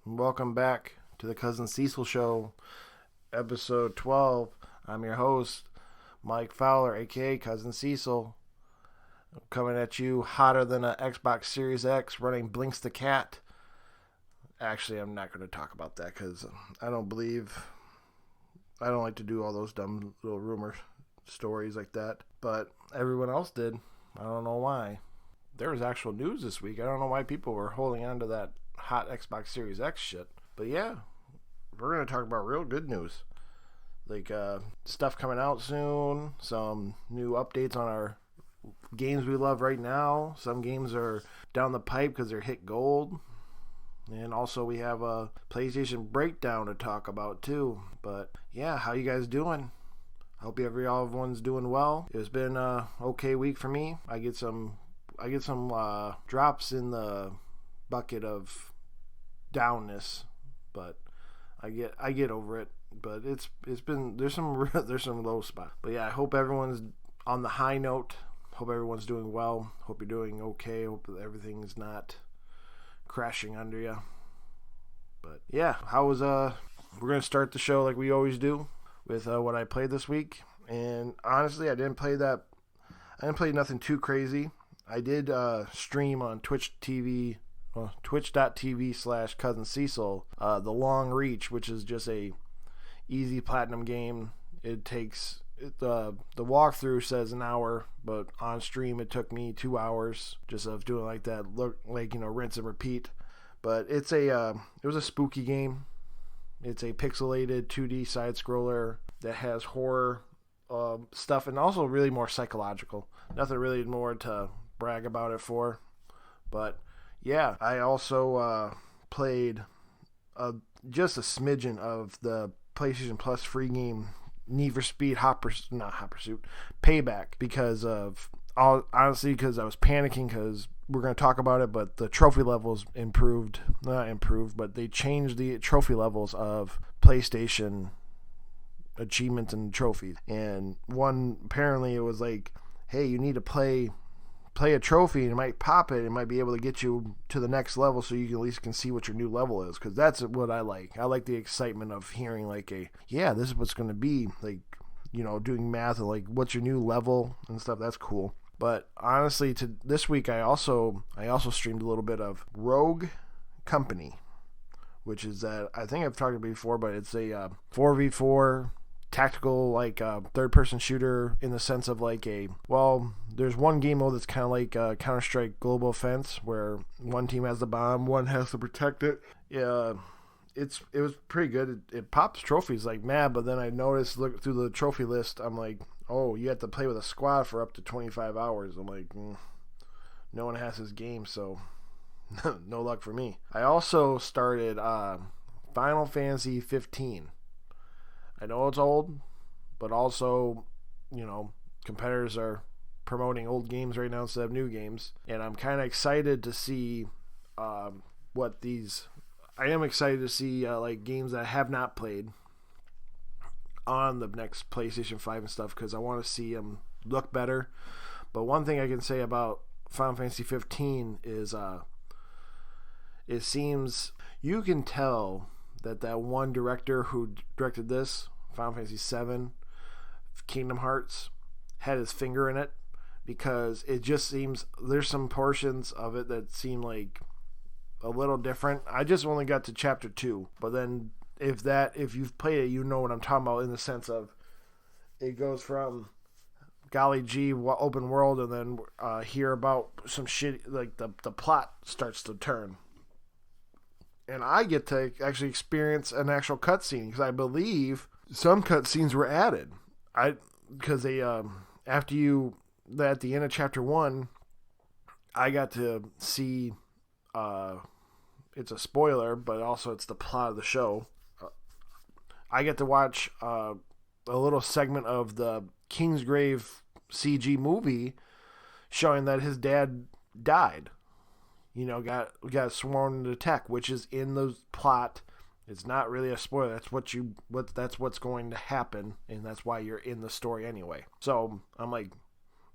Welcome back to the Cousin Cecil Show, episode 12. I'm your host, Mike Fowler, aka Cousin Cecil. I'm coming at you hotter than an Xbox Series X running Blinks the Cat. Actually, I'm not going to talk about that because I don't like to do all those dumb little rumor stories like that. But everyone else did. I don't know why. There was actual news this week. I don't know why people were holding on to that hot Xbox Series X shit. But yeah, we're going to talk about real good news. Like stuff coming out soon, some new updates on our games we love right now. Some games are down the pipe because they're hit gold. And also we have a PlayStation breakdown to talk about too. But yeah, how you guys doing? I hope everyone's doing well. It's been a okay week for me. I get some drops in the bucket of downness, but I get over it. But it's been there's some low spots. But yeah, I hope everyone's on the high note. Hope everyone's doing well. Hope you're doing okay. Hope everything's not crashing under you. But yeah, we're gonna start the show like we always do with what I played this week. And honestly, I didn't play nothing too crazy. I did stream on twitch.tv /Cousin Cecil, The Long Reach, which is just a easy platinum game. The walkthrough says an hour, but on stream it took me 2 hours just of doing like that, rinse and repeat. But it was a spooky game. It's a pixelated 2D side scroller that has horror stuff and also really more psychological. Nothing really more to brag about it for, but yeah, I also played just a smidgen of the PlayStation Plus free game Need for Speed Payback because I was panicking because we're going to talk about it, but the trophy levels not improved, but they changed the trophy levels of PlayStation achievements and trophies. And one, apparently it was like, hey, you need to play a trophy and it might pop it. It might be able to get you to the next level so you can at least see what your new level is. Because that's what I like. I like the excitement of hearing this is what's going to be. Like, doing math and like, what's your new level and stuff. That's cool. But honestly, this week I also streamed a little bit of Rogue Company, which is that I think I've talked about it before, but it's a 4v4 tactical third-person shooter in the sense of there's one game mode that's kind of like Counter-Strike Global Offense where one team has the bomb, one has to protect it. Yeah, it was pretty good. It pops trophies like mad, but then I noticed, look through the trophy list, I'm like, oh, you have to play with a squad for up to 25 hours. I'm like, no one has this game, so no luck for me. I also started Final Fantasy 15. I know it's old, but also, competitors are promoting old games right now instead of new games. And I'm kind of excited to see I am excited to see games that I have not played on the next PlayStation 5 and stuff because I want to see them look better. But one thing I can say about Final Fantasy 15 is it seems you can tell that one director who directed this, Final Fantasy 7, Kingdom Hearts, had his finger in it because it just seems there's some portions of it that seem like a little different. I just only got to chapter 2, but then if you've played it, you know what I'm talking about in the sense of it goes from golly gee open world and then hear about some shit like the plot starts to turn. And I get to actually experience an actual cutscene because I believe some cutscenes were added. Because they after you at the end of chapter 1, I got to see. It's a spoiler, but also it's the plot of the show. I get to watch a little segment of the Kingsgrave CG movie showing that his dad died. Got sworn into tech, which is in the plot. It's not really a spoiler. That's what's going to happen, and that's why you're in the story anyway. So I'm like,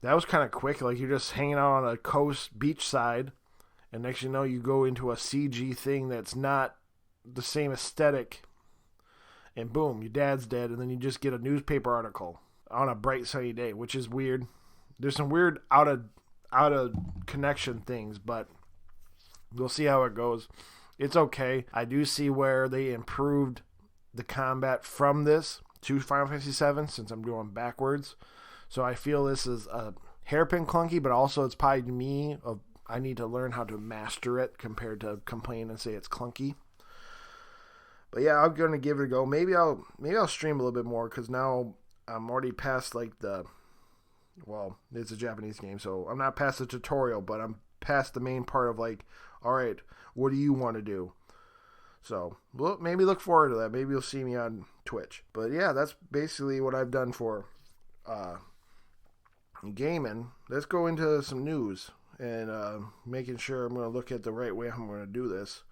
that was kind of quick. Like you're just hanging out on a coast beach side, and next you know you go into a CG thing that's not the same aesthetic, and boom, your dad's dead, and then you just get a newspaper article on a bright sunny day, which is weird. There's some weird out of connection things, but we'll see how it goes. It's okay. I do see where they improved the combat from this to Final Fantasy VII, since I'm going backwards. So I feel this is a hairpin clunky, but also it's probably me of I need to learn how to master it compared to complain and say it's clunky. But yeah, I'm gonna give it a go. Maybe I'll stream a little bit more, because now I'm already past it's a Japanese game, so I'm not past the tutorial, but I'm past the main part of all right, what do you want to do? So maybe look forward to that. Maybe you'll see me on Twitch. But yeah, that's basically what I've done for gaming. Let's go into some news and making sure I'm going to look at the right way I'm going to do this.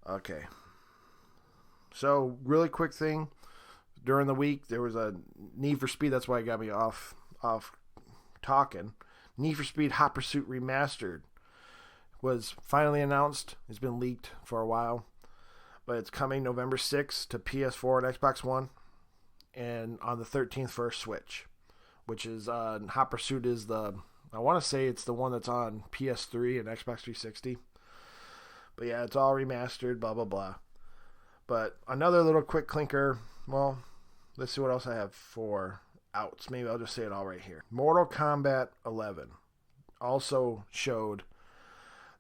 Okay. So, really quick thing. During the week, there was a Need for Speed. That's why it got me off talking. Need for Speed Hot Pursuit Remastered was finally announced. It's been leaked for a while. But it's coming November 6th to PS4 and Xbox One. And on the 13th for Switch. Which is, Hot Pursuit is I want to say it's the one that's on PS3 and Xbox 360. But yeah, it's all remastered, blah, blah, blah. But another little quick clinker. Well, let's see what else I have for outs. Maybe I'll just say it all right here. Mortal Kombat 11 also showed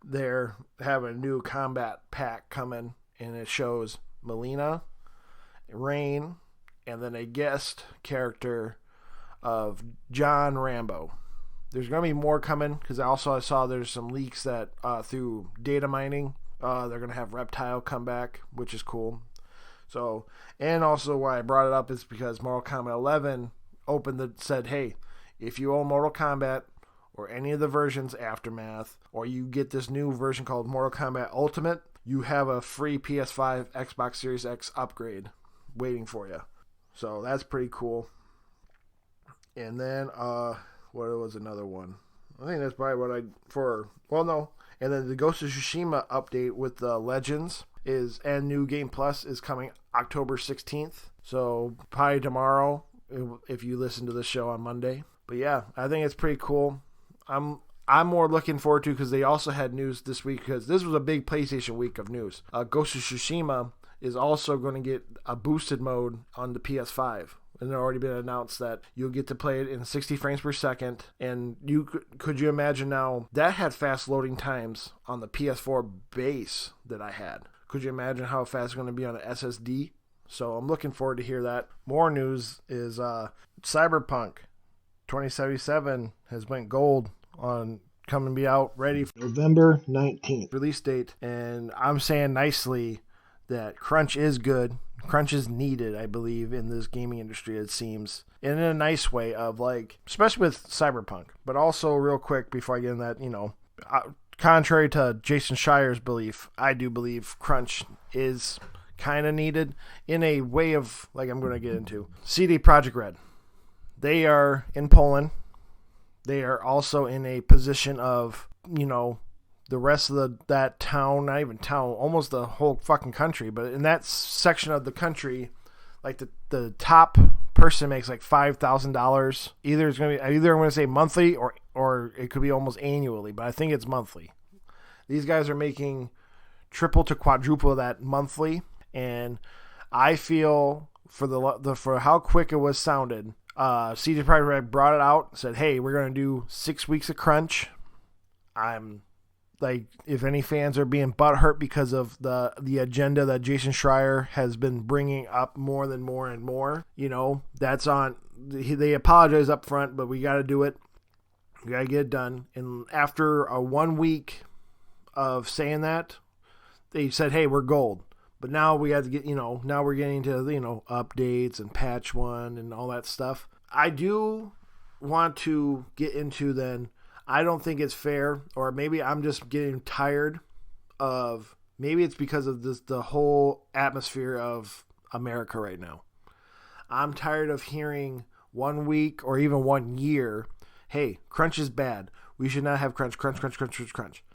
they're having a new combat pack coming, and it shows Melina, Rain, and then a guest character of John Rambo. There's going to be more coming, because I saw there's some leaks that through data mining, they're going to have Reptile come back, which is cool. So, and also why I brought it up is because Mortal Kombat 11 said, hey, if you own Mortal Kombat or any of the versions Aftermath, or you get this new version called Mortal Kombat Ultimate, you have a free PS5 Xbox Series X upgrade waiting for you. So that's pretty cool. And then, what was another one? I think that's probably and then the Ghost of Tsushima update with the Legends and New Game Plus is coming October 16th. So probably tomorrow if you listen to the show on Monday. But yeah, I think it's pretty cool. I'm more looking forward to, because they also had news this week, because this was a big PlayStation week of news. Ghost of Tsushima is also going to get a boosted mode on the PS5. And it already been announced that you'll get to play it in 60 frames per second. And could you imagine now, that had fast loading times on the PS4 base that I had. Could you imagine how fast it's going to be on an SSD? So I'm looking forward to hear that. More news is Cyberpunk 2077 has went gold on coming to be out ready for November 19th release date. And I'm saying nicely that crunch is good. Crunch is needed, I believe, in this gaming industry, it seems. And in a nice way of especially with Cyberpunk. But also, real quick, before I get in that, contrary to Jason Shire's belief, I do believe crunch is kind of needed in a way of, I'm going to get into. CD Projekt Red. They are in Poland. They are also in a position of, the rest of that town, not even town, almost the whole fucking country, but in that section of the country, the top person makes $5,000. Either I'm going to say monthly or it could be almost annually, but I think it's monthly. These guys are making triple to quadruple that monthly, and I feel for how quick it was sounded, CD Projekt Red brought it out, said, hey, we're going to do 6 weeks of crunch. If any fans are being butthurt because of the agenda that Jason Schreier has been bringing up more and more, that's on. They apologize up front, but we got to do it. We got to get it done. And after a 1 week of saying that, they said, hey, we're gold. But now we have to get, now we're getting into, updates and patch 1 and all that stuff. I do want to get into then, I don't think it's fair, or maybe I'm just getting tired of, maybe it's because of the whole atmosphere of America right now. I'm tired of hearing 1 week or even 1 year, hey, crunch is bad. We should not have crunch.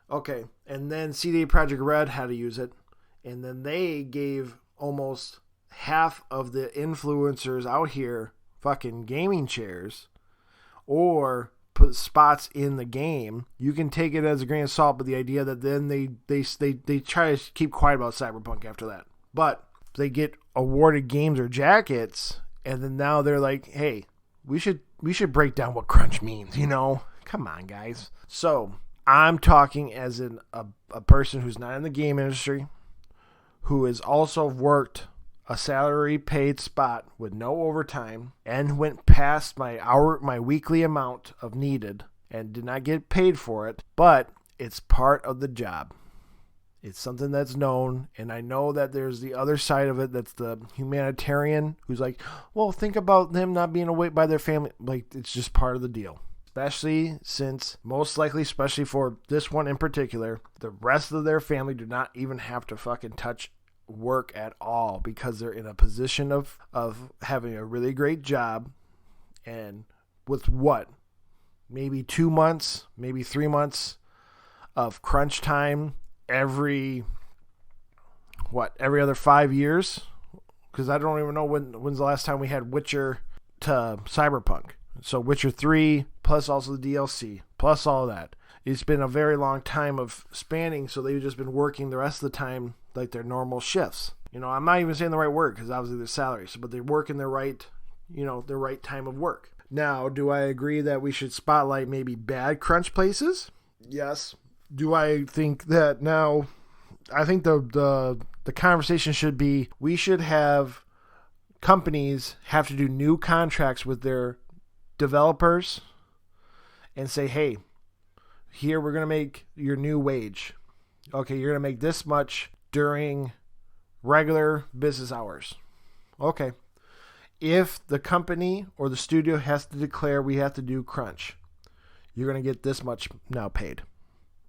Okay, and then CD Projekt Red had to use it, And then they gave almost half of the influencers out here fucking gaming chairs or put spots in the game. You can take it as a grain of salt, but the idea that then they try to keep quiet about Cyberpunk after that. But they get awarded games or jackets, and then now they're like, hey, we should break down what crunch means, you know? Come on, guys. So I'm talking as a person who's not in the game industry, who has also worked a salary paid spot with no overtime and went past my weekly amount of needed and did not get paid for it, but it's part of the job. It's something that's known, and I know that there's the other side of it that's the humanitarian who's like, well, think about them not being away by their family. Like, it's just part of the deal. Especially since, most likely, especially for this one in particular, the rest of their family do not even have to fucking touch work at all because they're in a position of having a really great job, and with maybe 2 months, maybe 3 months of crunch time every other 5 years, because I don't even know when's the last time we had Witcher to Cyberpunk. So Witcher 3 plus also the DLC plus all that. It's been a very long time of spanning, so they've just been working the rest of the time like their normal shifts. You know, I'm not even saying the right word because obviously their salaries, but they work in their right time of work. Now, do I agree that we should spotlight maybe bad crunch places? Yes. Do I think that now? I think the conversation should be, we should have companies have to do new contracts with their developers and say, hey, here we're going to make your new wage. Okay, you're going to make this much during regular business hours. Okay. If the company or the studio has to declare we have to do crunch, you're going to get this much now paid,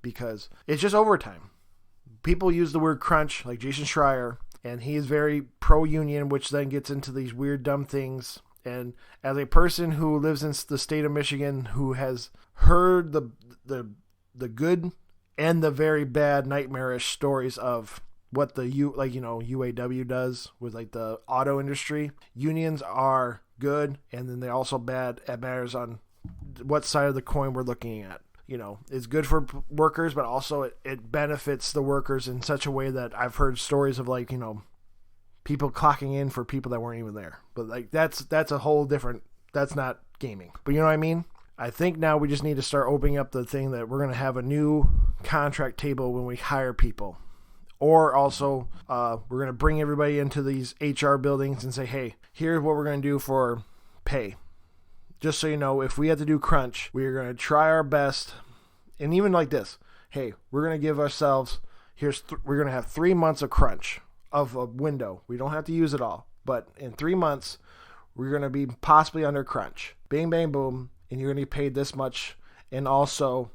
because it's just overtime. People use the word crunch, like Jason Schreier, and he is very pro-union, which then gets into these weird, dumb things. And as a person who lives in the state of Michigan, who has heard the good and the very bad, nightmarish stories of what the UAW does with like the auto industry, unions are good, and then they're also bad. It matters on what side of the coin we're looking at. You know, it's good for workers, but also it benefits the workers in such a way that I've heard stories of, like, you know, people clocking in for people that weren't even there. But like that's a whole different, that's not gaming. But you know what I mean? I think now we just need to start opening up the thing that we're going to have a new contract table when we hire people. Or also, we're going to bring everybody into these HR buildings and say, hey, here's what we're going to do for pay. Just so you know, if we have to do crunch, we're going to try our best. And even like this, hey, we're going to give ourselves, we're going to have 3 months of crunch of a window. We don't have to use it all. But in 3 months, we're going to be possibly under crunch. Bang, bang, boom. And you're going to be paid this much. And also,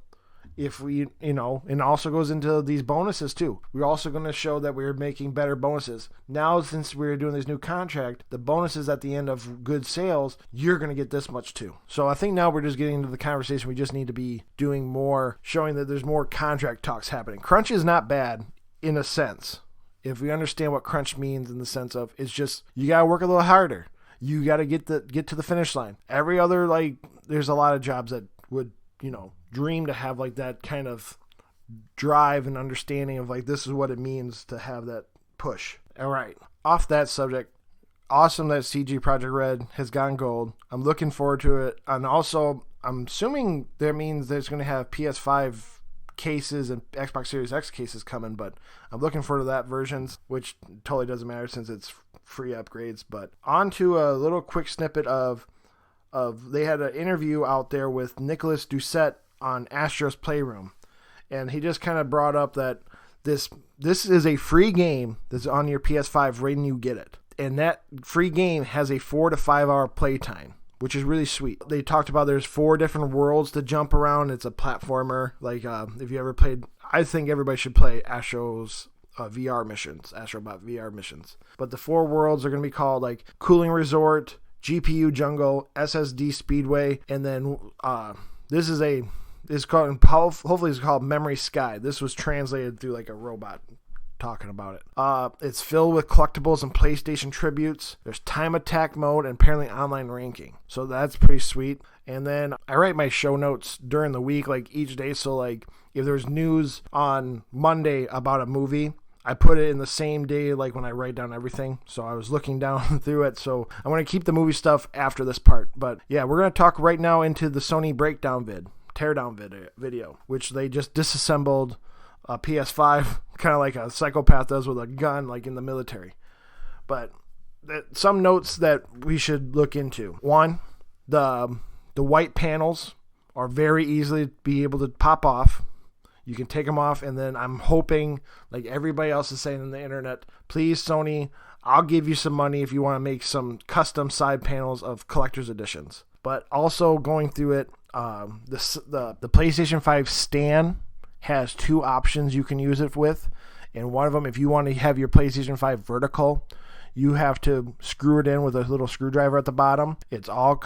if we, and also goes into these bonuses too. We're also going to show that we're making better bonuses. Now, since we're doing this new contract, the bonuses at the end of good sales, you're going to get this much too. So I think now we're just getting into the conversation. We just need to be doing more, showing that there's more contract talks happening. Crunch is not bad in a sense. If we understand what crunch means in the sense of, it's just, you got to work a little harder. You got to get to the finish line. Every other, there's a lot of jobs that would, dream to have like that kind of drive and understanding of like, this is what it means to have that push. All right. Off that subject, awesome that CG Project Red has gone gold. I'm looking forward to it. And also, I'm assuming that means there's going to have PS5 cases and Xbox Series X cases coming, but I'm looking forward to that versions, which totally doesn't matter since it's free upgrades. But on to a little quick snippet of they had an interview out there with Nicholas Doucette on Astro's Playroom, and he just kind of brought up that this is a free game that's on your PS5 right when you get it, and that free game has a 4 to 5 hour playtime, which is really sweet. They talked about there's 4 different worlds to jump around. It's a platformer. If you ever played, I think everybody should play Astro's VR missions, Astrobot VR missions. But the 4 worlds are going to be called like Cooling Resort, GPU Jungle, SSD Speedway, and then hopefully it's called Memory Sky. This was translated through like a robot talking about it. It's filled with collectibles and PlayStation tributes. There's time attack mode and apparently online ranking. So that's pretty sweet. And then I write my show notes during the week, like each day. So like if there's news on Monday about a movie, I put it in the same day, like when I write down everything. So I was looking down through it. So I want to keep the movie stuff after this part. But yeah, we're going to talk right now into the Sony teardown video, which they just disassembled a PS5, kind of like a psychopath does with a gun, like in the military. But some notes that we should look into. One, the white panels are very easily be able to pop off. You can take them off, and then I'm hoping, like everybody else is saying on the internet, please, Sony, I'll give you some money if you want to make some custom side panels of collector's editions. But also going through it, the PlayStation 5 stand has two options you can use it with. And one of them, if you want to have your PlayStation 5 vertical, you have to screw it in with a little screwdriver at the bottom. It's all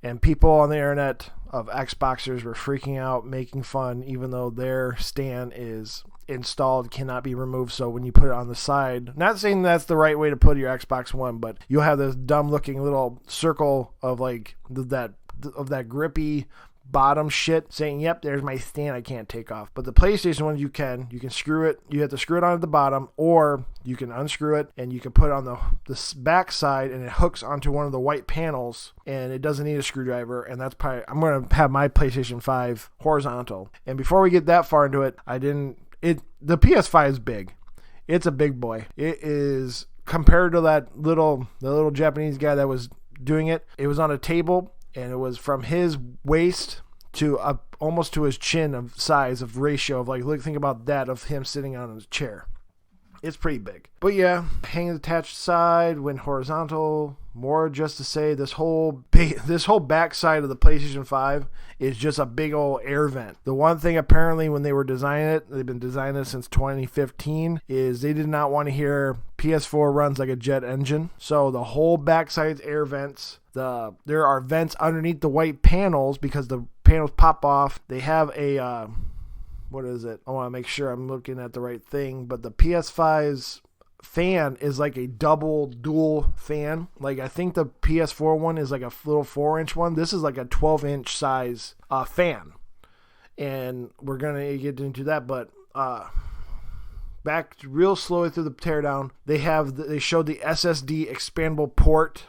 and people on the internet of Xboxers were freaking out, making fun, even though their stand is installed, cannot be removed. So when you put it on the side, not saying that's the right way to put your Xbox One, but you'll have this dumb looking little circle of like that grippy bottom shit saying, yep, there's my stand I can't take off. But the PlayStation one, you can screw it. You have to screw it onto the bottom, or you can unscrew it and you can put it on the back side, and it hooks onto one of the white panels, and it doesn't need a screwdriver. And that's probably, I'm going to have my PlayStation 5 horizontal. And before we get that far into it, the PS5 is big. It's a big boy. It is, compared to the little Japanese guy that was doing it, it was on a table, and it was from his waist to almost to his chin of size of ratio of like, look, think about that, of him sitting on his chair. It's pretty big. But yeah, hang attached side, went horizontal. More just to say, this whole back side of the PlayStation 5 is just a big old air vent. The one thing apparently when they were designing it, they've been designing it since 2015, is they did not want to hear PS4 runs like a jet engine. So the whole back side's air vents. There are vents underneath the white panels because the panels pop off. They have a what is it? I want to make sure I'm looking at the right thing, but the PS5's fan is like a dual fan. Like I think the PS4 one is like a little 4-inch one. This is like a 12-inch size fan, and we're gonna get into that. But back real slowly through the teardown, they showed the SSD expandable port.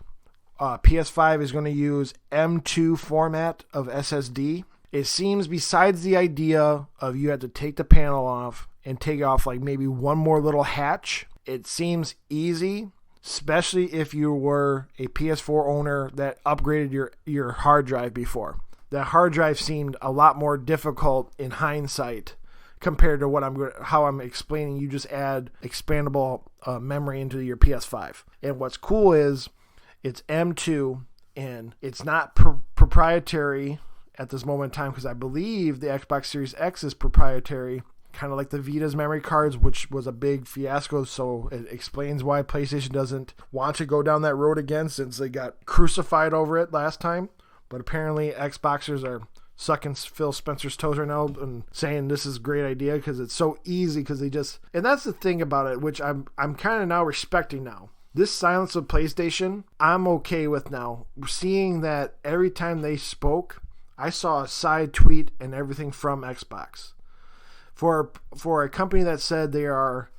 PS5 is going to use M2 format of SSD. It seems, besides the idea of you have to take the panel off and take off like maybe one more little hatch, it seems easy, especially if you were a PS4 owner that upgraded your hard drive before. The hard drive seemed a lot more difficult in hindsight compared to how I'm explaining. You just add expandable memory into your PS5. And what's cool is it's M2, and it's not proprietary at this moment in time, because I believe the Xbox Series X is proprietary, kind of like the Vita's memory cards, which was a big fiasco. So it explains why PlayStation doesn't want to go down that road again, since they got crucified over it last time. But apparently Xboxers are sucking Phil Spencer's toes right now and saying this is a great idea because it's so easy, because and that's the thing about it, which I'm kind of now respecting now. This silence of PlayStation, I'm okay with now. Seeing that every time they spoke, I saw a side tweet and everything from Xbox. For a company that said they are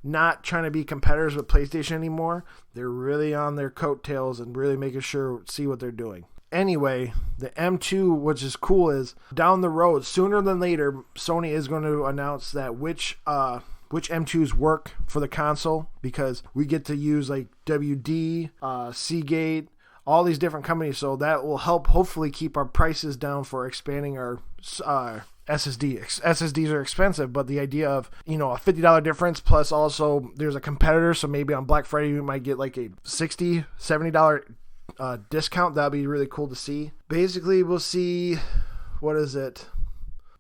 not trying to be competitors with PlayStation anymore, they're really on their coattails and really making sure, see what they're doing. Anyway, the M2, which is cool, is down the road, sooner than later, Sony is going to announce that which M2s work for the console, because we get to use like WD, Seagate, all these different companies. So that will help hopefully keep our prices down for expanding our SSD. SSDs are expensive, but the idea of, a $50 difference, plus also there's a competitor. So maybe on Black Friday, you might get like a $60, $70 discount. That'd be really cool to see. Basically, we'll see, what is it?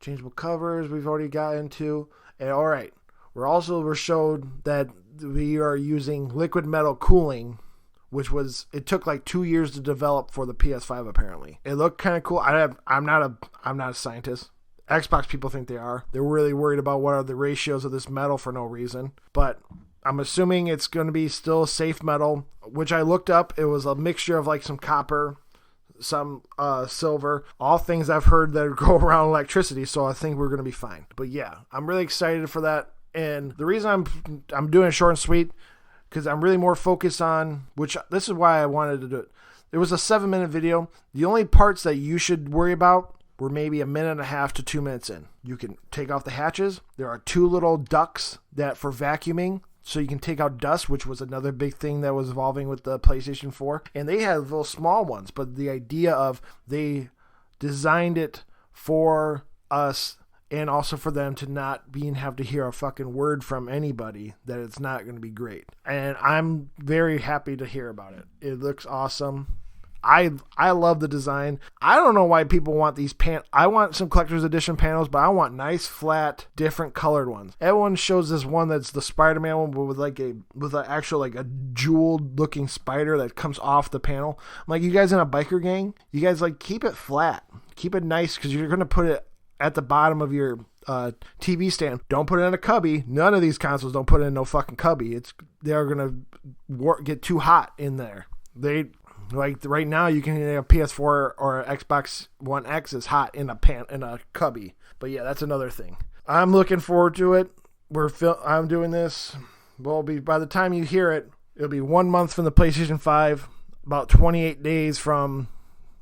Changeable covers we've already got into. And all right. We're showed that we are using liquid metal cooling, which it took like 2 years to develop for the PS5 apparently. It looked kind of cool. I'm not a scientist. Xbox people think they are. They're really worried about what are the ratios of this metal for no reason. But I'm assuming it's going to be still safe metal, which I looked up. It was a mixture of like some copper, some silver, all things I've heard that go around electricity. So I think we're going to be fine. But yeah, I'm really excited for that. And the reason I'm doing it short and sweet, because I'm really more focused on, which this is why I wanted to do it. It was a 7-minute video. The only parts that you should worry about were maybe 1.5 to 2 minutes in. You can take off the hatches. There are 2 little ducts that for vacuuming, so you can take out dust, which was another big thing that was evolving with the PlayStation 4. And they had little small ones, but the idea of they designed it for us and also for them to not have to hear a fucking word from anybody, that it's not going to be great. And I'm very happy to hear about it. It looks awesome. I love the design. I don't know why people want these I want some collector's edition panels, but I want nice, flat, different colored ones. Everyone shows this one that's the Spider-Man one, but with an actual like a jeweled looking spider that comes off the panel. I'm like, you guys in a biker gang? You guys like keep it flat, keep it nice, because you're gonna put it at the bottom of your TV stand. Don't put it in a cubby. None of these consoles don't put it in no fucking cubby. They're gonna get too hot in there. Like right now, you can a PS4 or Xbox One X is hot in a cubby. But yeah, that's another thing. I'm looking forward to it. I'm doing this. By the time you hear it, it'll be 1 month from the PlayStation 5, about 28 days from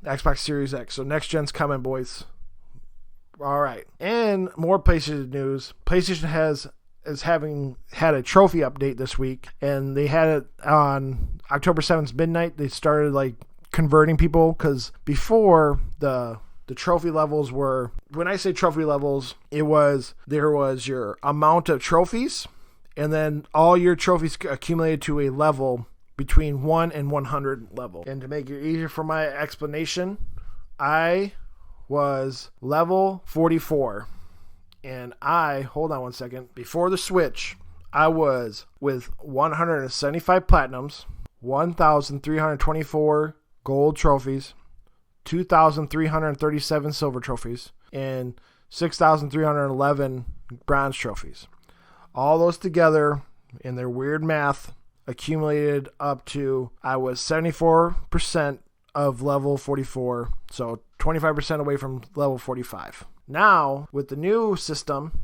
Xbox Series X. So next gen's coming, boys. All right, and more PlayStation news. PlayStation is having had a trophy update this week, and they had it on October 7th midnight. They started like converting people, because before the trophy levels were, when I say trophy levels, there was your amount of trophies, and then all your trophies accumulated to a level between 1 and 100 level. And to make it easier for my explanation, I was level 44. And hold on one second, before the Switch, I was with 175 platinums, 1,324 gold trophies, 2,337 silver trophies, and 6,311 bronze trophies. All those together, in their weird math, accumulated up to, I was 74% of level 44, so 25% away from level 45. Now, with the new system,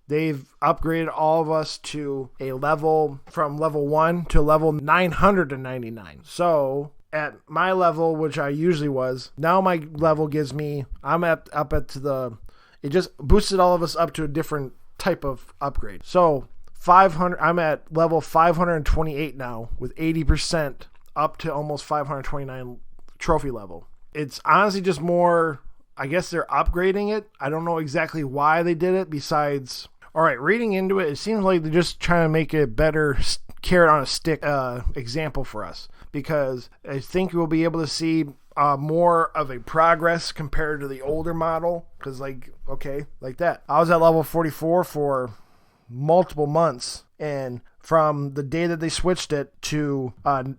they've upgraded all of us to a level from level 1 to level 999. So, at my level, which I usually was, now my level gives me, it just boosted all of us up to a different type of upgrade. So, I'm at level 528 now, with 80% up to almost 529 trophy level. It's honestly just more, I guess they're upgrading it. I don't know exactly why they did it, besides, all right, reading into it, it seems like they're just trying to make a better carrot on a stick example for us, because I think we'll be able to see more of a progress compared to the older model, because like that. I was at level 44 for multiple months, and from the day that they switched it to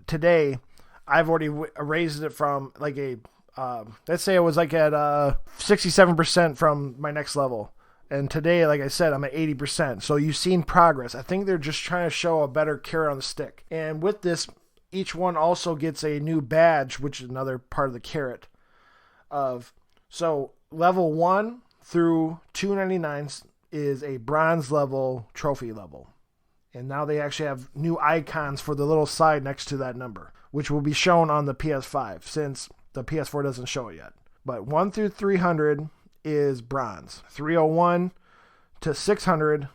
today, I've already raised it from like let's say it was like at 67% from my next level. And today, like I said, I'm at 80%. So you've seen progress. I think they're just trying to show a better carrot on the stick. And with this, each one also gets a new badge, which is another part of the carrot. So level 1 through 299 is a bronze level trophy level. And now they actually have new icons for the little side next to that number, which will be shown on the PS5 since the PS4 doesn't show it yet. But 1 through 300 is bronze. 301 to 600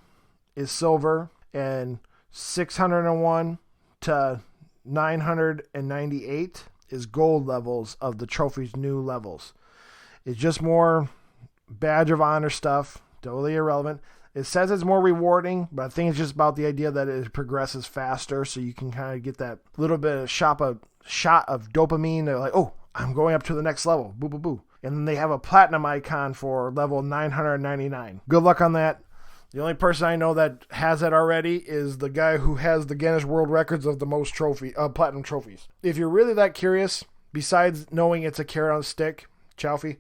is silver. And 601 to 998 is gold levels of the trophy's new levels. It's just more badge of honor stuff. Totally irrelevant. It says it's more rewarding, but I think it's just about the idea that it progresses faster, so you can kind of get that little bit of shot of dopamine. They're like, oh, I'm going up to the next level. Boo, boo, boo. And then they have a platinum icon for level 999. Good luck on that. The only person I know that has that already is the guy who has the Guinness World Records of the most platinum trophies. If you're really that curious, besides knowing it's a carrot on a stick, Chalfie,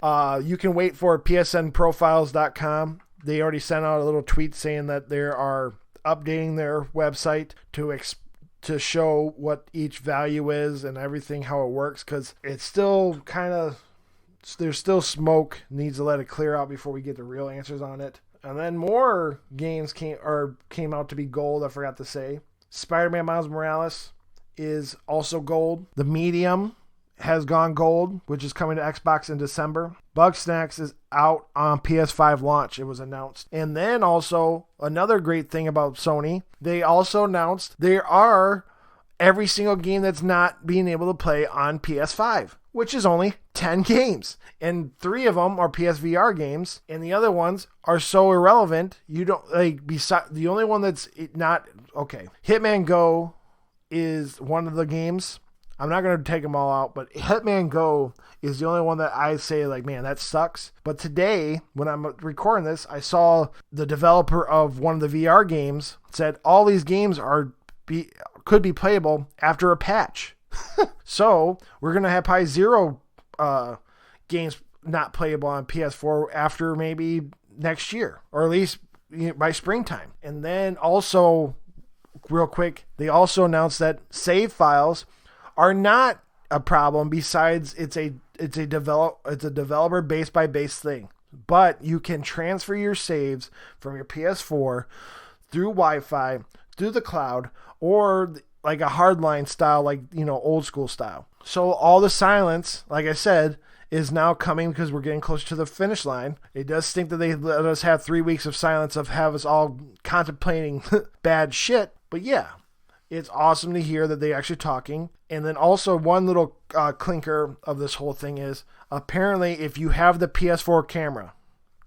You can wait for psnprofiles.com. They already sent out a little tweet saying that they are updating their website to show what each value is and everything, how it works, because it's still kind of, there's still smoke, needs to let it clear out before we get the real answers on it. And then more games came out to be gold, I forgot to say. Spider-Man Miles Morales is also gold. The Medium has gone gold, which is coming to Xbox in December. Bugsnax is out on PS5 launch, it was announced. And then also, another great thing about Sony, they also announced there are every single game that's not being able to play on PS5, which is only 10 games. And 3 of them are PSVR games, and the other ones are so irrelevant, you don't, like, the only one that's not, okay, Hitman Go is one of the games. I'm not going to take them all out, but Hitman Go is the only one that I say, like, man, that sucks. But today, when I'm recording this, I saw the developer of one of the VR games said all these games could be playable after a patch. So we're going to have probably 0 games not playable on PS4 after maybe next year, or at least by springtime. And then also, real quick, they also announced that save files are not a problem. Besides, it's a developer base by base thing, but you can transfer your saves from your PS4 through Wi-Fi, through the cloud, or like a hardline style, like, old school style. So all the silence, like I said, is now coming because we're getting closer to the finish line. It does stink that they let us have 3 weeks of silence of have us all contemplating bad shit, but yeah. It's awesome to hear that they're actually talking. And then also one little clinker of this whole thing is, apparently if you have the PS4 camera,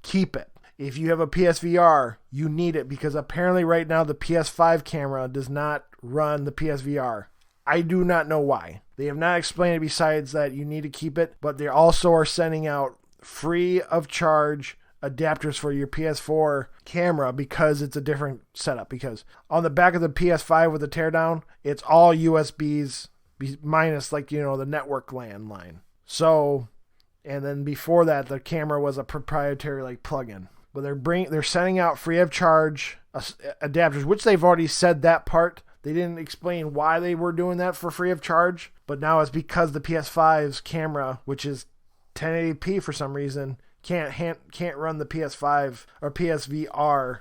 keep it. If you have a PSVR, you need it, because apparently right now the PS5 camera does not run the PSVR. I do not know why. They have not explained it besides that you need to keep it, but they also are sending out free of charge adapters for your PS4 camera because it's a different setup. Because on the back of the PS5 with the teardown, it's all USBs minus, like, the network LAN line. So, and then before that, the camera was a proprietary, like, plug-in. But they're sending out free of charge adapters, which they've already said that part. They didn't explain why they were doing that for free of charge, but now it's because the PS5's camera, which is 1080p for some reason, can't run the PS5 or PSVR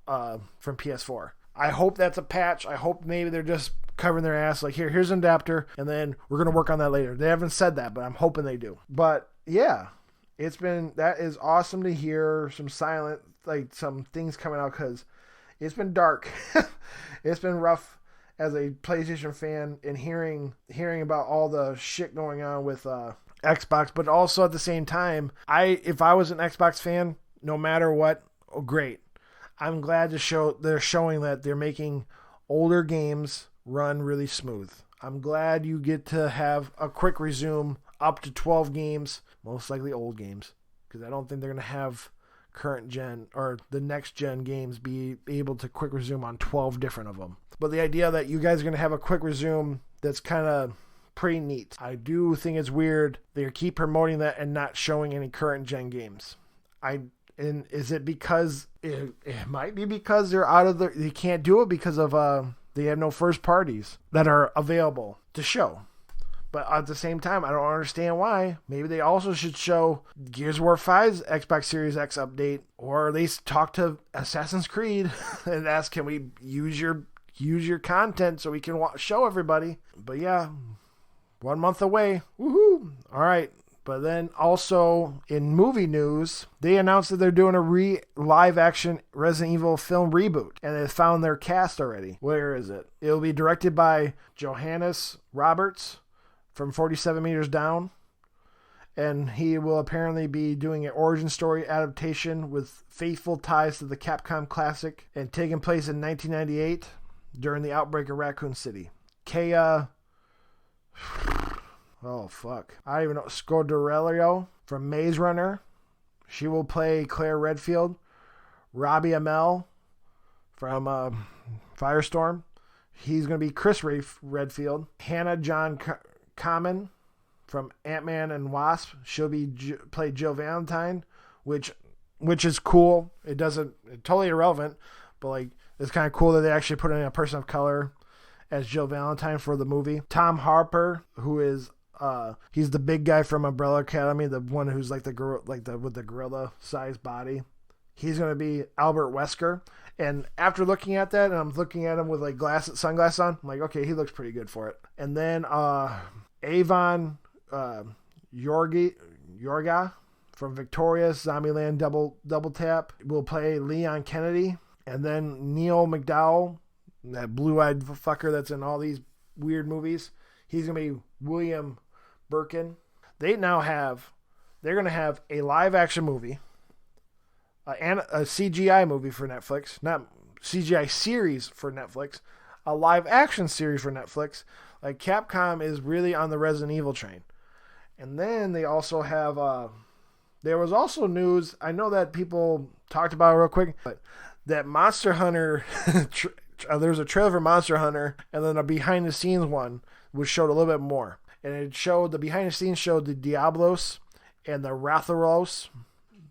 from PS4. I hope that's a patch. I hope maybe they're just covering their ass, like, here's an adapter, and then we're going to work on that later. They haven't said that, but I'm hoping they do. But yeah, that is awesome to hear some some things coming out, because it's been dark. It's been rough as a PlayStation fan, and hearing about all the shit going on with Xbox, but also at the same time, if I was an Xbox fan, no matter what, great. I'm glad they're showing that they're making older games run really smooth. I'm glad you get to have a quick resume up to 12 games, most likely old games, because I don't think they're going to have current gen or the next gen games be able to quick resume on 12 different of them. But the idea that you guys are going to have a quick resume, that's kind of pretty neat. I do think it's weird they keep promoting that and not showing any current gen games. And is it because it might be because they can't do it because of they have no first parties that are available to show. But at the same time, I don't understand why. Maybe they also should show Gears of War 5's Xbox Series X update, or at least talk to Assassin's Creed and ask, can we use your content so we can show everybody? But yeah, 1 month away. Woohoo! All right. But then also in movie news, they announced that they're doing a live action Resident Evil film reboot, and they found their cast already. Where is it? It'll be directed by Johannes Roberts from 47 Meters Down, and he will apparently be doing an origin story adaptation with faithful ties to the Capcom classic and taking place in 1998 during the outbreak of Raccoon City. Oh, fuck. I don't even know. Scoderillo from Maze Runner. She will play Claire Redfield. Robbie Amell from Firestorm. He's going to be Chris Redfield. Hannah John Kamen from Ant-Man and Wasp. She'll be play Jill Valentine, which is cool. It's totally irrelevant, but like it's kind of cool that they actually put in a person of color as Jill Valentine for the movie. Tom Harper, who is he's the big guy from Umbrella Academy, the one who's like with the gorilla sized body. He's going to be Albert Wesker. And after looking at that, and I'm looking at him with like sunglasses on, I'm like, okay, he looks pretty good for it. And then Avon Yorga from Victorious Zombieland Double Tap will play Leon Kennedy. And then Neil McDowell, that blue-eyed fucker that's in all these weird movies, he's going to be William Birkin. They're going to have a live-action movie, a CGI movie for Netflix, not CGI series for Netflix, a live-action series for Netflix. Like, Capcom is really on the Resident Evil train. And then they also have, there was also news, I know that people talked about it real quick, but that Monster Hunter, there's a trailer for Monster Hunter, and then a behind-the-scenes one, which showed a little bit more. And it showed, the behind-the-scenes showed the Diablos and the Rathalos,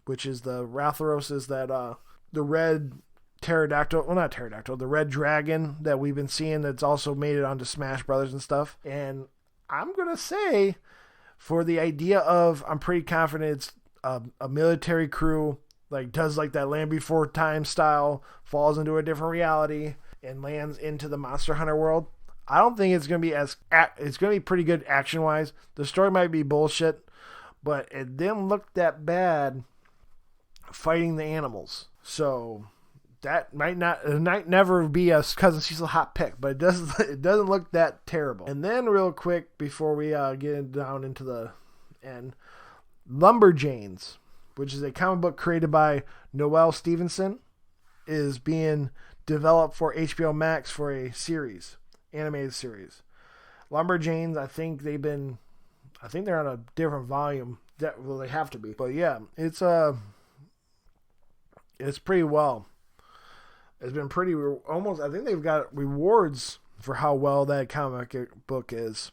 which is the Rathalos is that, the red pterodactyl, well, not pterodactyl, the red dragon that we've been seeing that's also made it onto Smash Brothers and stuff. And I'm going to say, for the idea of, I'm pretty confident it's a military crew, like does like that Land Before Time style, falls into a different reality and lands into the Monster Hunter world. I don't think it's going to be it's going to be pretty good action wise. The story might be bullshit, but it didn't look that bad fighting the animals. So that might never be a Cousin Cecil hot pick, but it doesn't look that terrible. And then real quick before we get down into the end, Lumberjanes, which is a comic book created by Noelle Stevenson, is being developed for HBO Max for a series, animated series. Lumberjanes, I think they're on a different volume. Well, they have to be. But yeah, it's pretty well. It's been pretty almost. I think they've got rewards for how well that comic book is.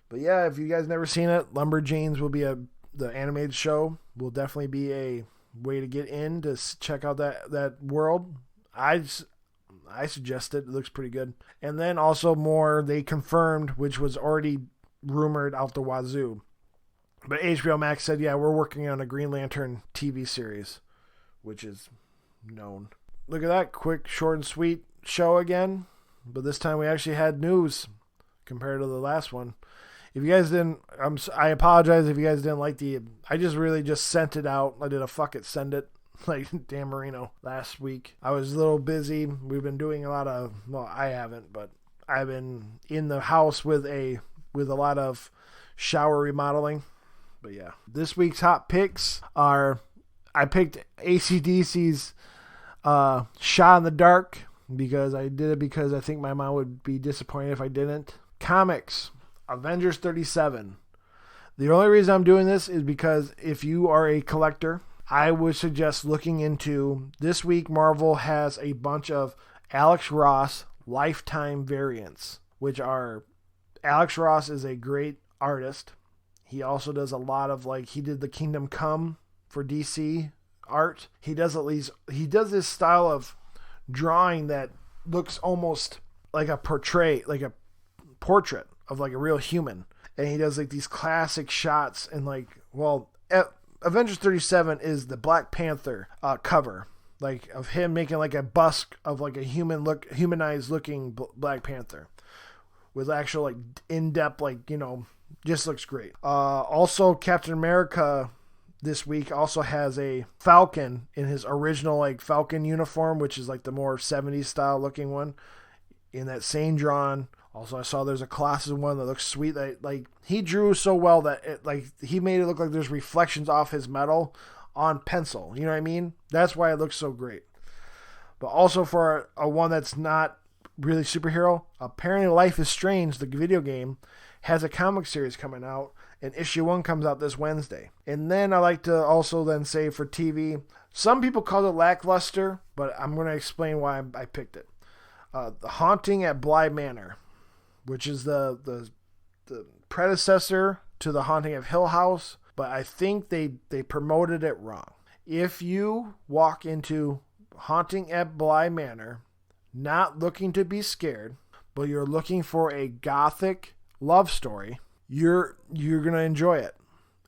But yeah, if you guys never seen it, Lumberjanes will be the animated show. Will definitely be a way to get in to check out that world. I suggest it. It looks pretty good. And then also more they confirmed, which was already rumored out the wazoo. But HBO Max said, yeah, we're working on a Green Lantern TV series, which is known. Look at that quick, short and sweet show again. But this time we actually had news compared to the last one. If you guys didn't, I apologize if you guys didn't like I just sent it out. I did a fuck it, send it, like Dan Marino last week. I was a little busy. We've been doing a lot of, well, I haven't, but I've been in the house with a lot of shower remodeling. But yeah, this week's hot picks are, I picked AC/DC's Shot in the Dark because I did it because I think my mom would be disappointed if I didn't. Comics, Avengers 37. The only reason I'm doing this is because if you are a collector, I would suggest looking into, this week Marvel has a bunch of Alex Ross Lifetime variants, which are, Alex Ross is a great artist. He also does a lot of, like, he did the Kingdom Come for DC art. He does this style of drawing that looks almost like a portrait of like a real human. And he does like these classic shots and like, well, Avengers 37 is the Black Panther cover, like of him making like a bust of like a humanized looking Black Panther with actual like in-depth, like, you know, just looks great. Also Captain America this week also has a Falcon in his original like Falcon uniform, which is like the more 70s style looking one in that same drawn. Also, I saw there's a Colossus one that looks sweet. That like he drew so well that it, like he made it look like there's reflections off his metal on pencil. You know what I mean? That's why it looks so great. But also for a one that's not really superhero, apparently Life is Strange, the video game, has a comic series coming out, and issue 1 comes out this Wednesday. And then I like to also then say for TV, some people call it lackluster, but I'm going to explain why I picked it. The Haunting at Bly Manor, which is the predecessor to The Haunting of Hill House, but I think they promoted it wrong. If you walk into Haunting at Bly Manor not looking to be scared, but you're looking for a gothic love story, you're going to enjoy it.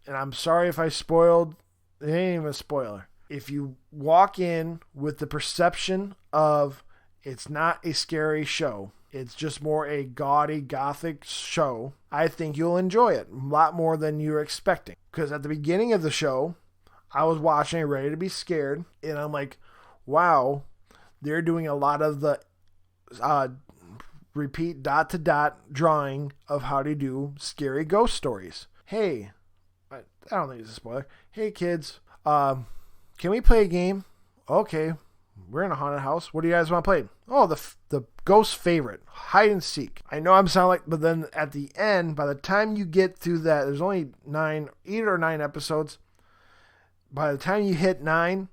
And I'm sorry if I spoiled. It ain't even a spoiler. If you walk in with the perception of it's not a scary show, it's just more a gaudy gothic show, I think you'll enjoy it a lot more than you're expecting. Because at the beginning of the show, I was watching it ready to be scared, and I'm like, wow, they're doing a lot of the repeat dot-to-dot drawing of how to do scary ghost stories. Hey, I don't think it's a spoiler. Hey, kids, can we play a game? Okay, we're in a haunted house. What do you guys want to play? Oh, the ghost favorite, hide and seek. I know I'm sounding like, but then at the end, by the time you get through that, there's only 8 or 9 episodes. By the time you hit 9,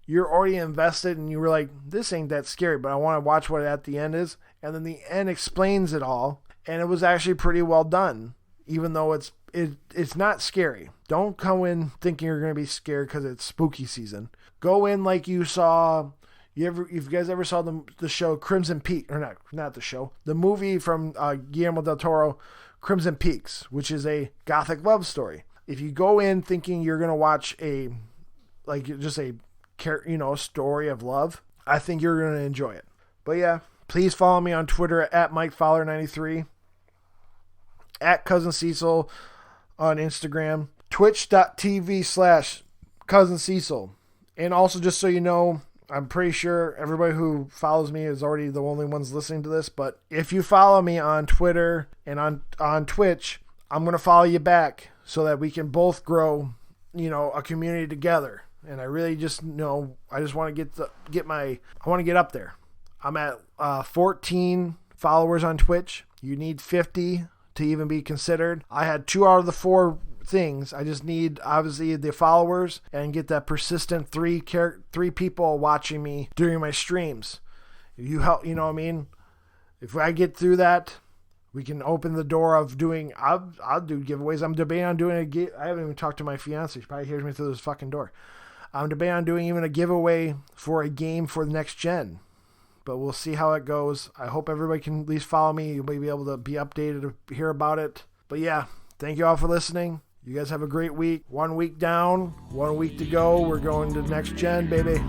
you're already invested, and you were like, this ain't that scary, but I want to watch what at the end is. And then the end explains it all, and it was actually pretty well done, even though it's not scary. Don't go in thinking you're going to be scared because it's spooky season. Go in like you saw. If you guys ever saw the show Crimson Peak, or not the show, the movie from Guillermo del Toro, Crimson Peaks, which is a gothic love story. If you go in thinking you're going to watch a story of love, I think you're going to enjoy it. But yeah, please follow me on Twitter at MikeFowler93, at Cousin Cecil on Instagram, twitch.tv/Cousin Cecil. And also, just so you know, I'm pretty sure everybody who follows me is already the only ones listening to this, but if you follow me on Twitter and on Twitch, I'm going to follow you back so that we can both grow, a community together. And I really just I just want to I want to get up there. I'm at 14 followers on Twitch. You need 50 to even be considered. I had 2 out of the 4 things. I just need, obviously, the followers and get that persistent 3 people watching me during my streams. If you help, you know what I mean? If I get through that, we can open the door of doing, I'll do giveaways. I'm debating on doing I haven't even talked to my fiance. She probably hears me through this fucking door. I'm debating on doing even a giveaway for a game for the next gen. But we'll see how it goes. I hope everybody can at least follow me. You'll be able to be updated to hear about it. But yeah, thank you all for listening. You guys have a great week. 1 week down, 1 week to go. We're going to next gen, baby.